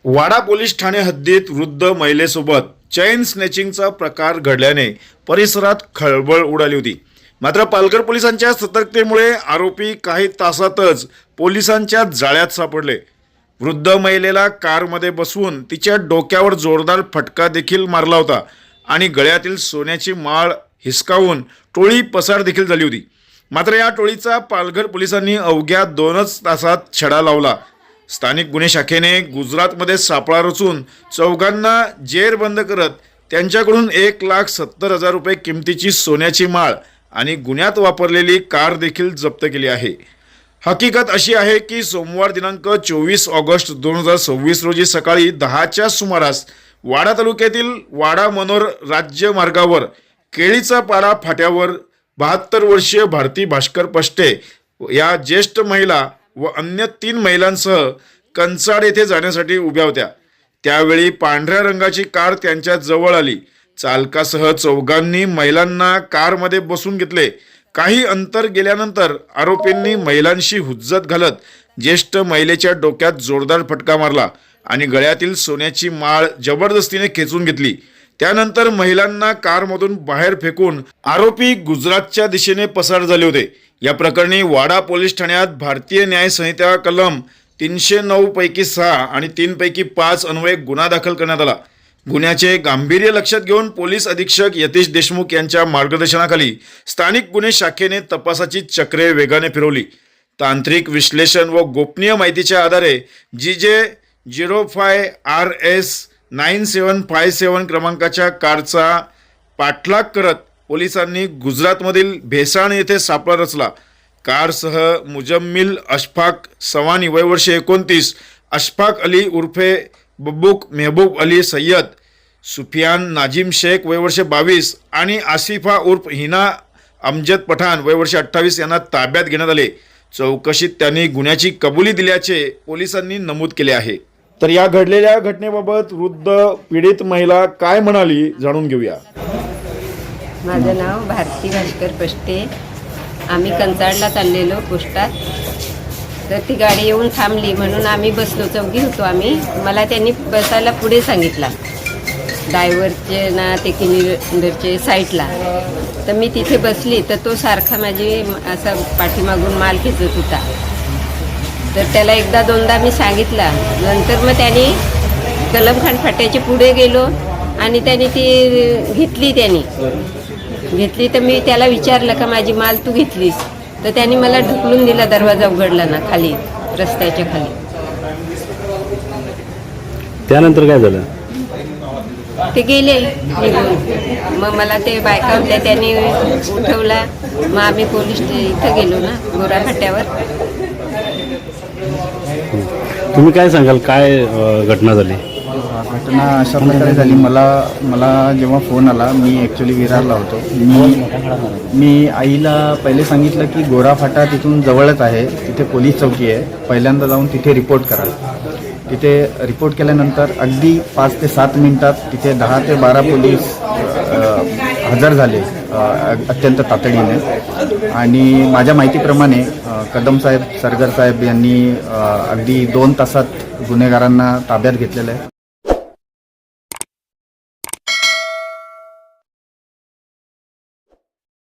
वाडा police Thane हद्दीत वृद्ध महिलेसोबत चैन स्नॅचिंगचा प्रकार घडल्याने परिसरात खळबळ उडाली होती। मात्र पालघर पोलिसांच्या सतर्कतेमुळे आरोपी काही तासातच पोलिसांच्या जाळ्यात सापडले। वृद्ध महिलेला कारमध्ये बसवून तिच्या डोक्यावर जोरदार फटका देखील मारला होता आणि गळ्यातील सोन्याची माळ हिसकावून टोळी पसार देखील झाली होती। मात्र या टोळीचा पालघर पोलिसांनी अवघ्या 2च तासात छडा लावला। स्थानिक गुन्हे शाखेने गुजरातमध्ये सापळा रचून चौघांना जेरबंद करत त्यांच्याकडून 1,70,000 रुपये किमतीची सोन्याची माळ आणि गुन्ह्यात वापरलेली कार देखील जप्त केली आहे। हकीकत अशी आहे की सोमवार दिनांक 24 ऑगस्ट 2026 रोजी सकाळी 10च्या सुमारास वाडा तालुक्यातील वाडा मनोर राज्य मार्गावर केळीचा पाडा फाट्यावर 72 वर्षीय भारती भास्कर पष्टे या ज्येष्ठ महिला व अन्य 3 महिलांसह कंचाड येथे जाण्यासाठी उभ्या होत्या। त्यावेळी पांढऱ्या रंगाची कार त्यांच्या जवळ आली। चालकासह चौघांनी महिलांना कारमध्ये बसून घेतले। काही अंतर गेल्यानंतर आरोपींनी महिलांशी हुज्जत घालत ज्येष्ठ महिलेच्या डोक्यात जोरदार फटका मारला आणि गळ्यातील सोन्याची माळ जबरदस्तीने खेचून घेतली। त्यानंतर महिलांना कारमधून बाहेर फेकून आरोपी गुजरातच्या दिशेने पसार झाले होते। या प्रकरणी वाडा पोलीस ठाण्यात भारतीय न्याय संहिता कलम 309 पैकी 6 आणि 3 पैकी 5 अन्वये गुन्हा दाखल करण्यात आला। गुन्ह्याचे गांभीर्य लक्षात घेऊन पोलीस अधीक्षक यतीश देशमुख यांच्या मार्गदर्शनाखाली स्थानिक गुन्हे शाखेने तपासाची चक्रे वेगाने फिरवली। तांत्रिक विश्लेषण व गोपनीय माहितीच्या आधारे GJ05 RS 9757 क्रमांकाच्या कारचा पाठलाग करत पोलिसांनी गुजरातमधील भेसाण येथे सापळा रचला। कारसह मुजम्मिल अशफाक सवानी वय वर्ष 29, अशफाक अली उर्फे बब्बूक मेहबूब अली सय्यद, सुफियान नाजिम शेख वय वर्ष 22 आणि आसिफा उर्फ हिना अमजद पठाण वय वर्ष 28 यांना ताब्यात घेण्यात आले। चौकशीत त्यांनी गुन्ह्याची कबुली दिल्याचे पोलिसांनी नमूद केले आहे। तर या घडलेल्या घटनेबाबत वृद्ध पीडित महिला काय म्हणाली जाणून घेऊया। माझं नाव भारती भास्कर पष्टे। आम्ही कंचाडला चाललेलो पोस्टात, तर ती गाडी येऊन थांबली म्हणून आम्ही बसलो, चौघी होतो आम्ही। मला त्यांनी बसायला पुढे सांगितला, ड्रायव्हरचे ना ते किनीरचे साईडला। तर मी तिथे बसली तर तो सारखा माझी असा पाठीमागून माल खेचत होता। तर त्याला एकदा दोनदा मी सांगितला। नंतर मग त्याने कलमखान फाट्याच्या पुढे गेलो आणि त्याने ती घेतली तर मी त्याला विचारलं का माझी माल तू घेतलीस? तर त्याने मला ढकलून दिला, दरवाजा उघडला ना खाली, रस्त्याच्या खाली। त्यानंतर काय झालं? ते गेले निघून। मग मला ते बायका होत्या त्यांनी उठवला। मग आम्ही पोलीस इथं गेलो ना गोरा फाट्यावर। तुम्ही काय सांगाल, काय घटना झाली? घटना अशा प्रकारे झाली, मला जेव्हा फोन आला, मी ॲक्च्युली विरारला होतो। मी आईला पहिले सांगितलं की गोरा फाटा तिथून जवळच आहे, तिथे पोलीस चौकी आहे, पहिल्यांदा जाऊन तिथे रिपोर्ट करा। तिथे रिपोर्ट केल्यानंतर अगदी 5 ते 7 मिनिटात तिथे 10 ते 12 पोलीस हजर झाले अत्यंत तातडीने। आणि माझ्या माहितीप्रमाणे कदम साहेब, सरगर साहेब यांनी अगदी 2 तासात गुन्हेगारांना ताब्यात घेतलेलं आहे।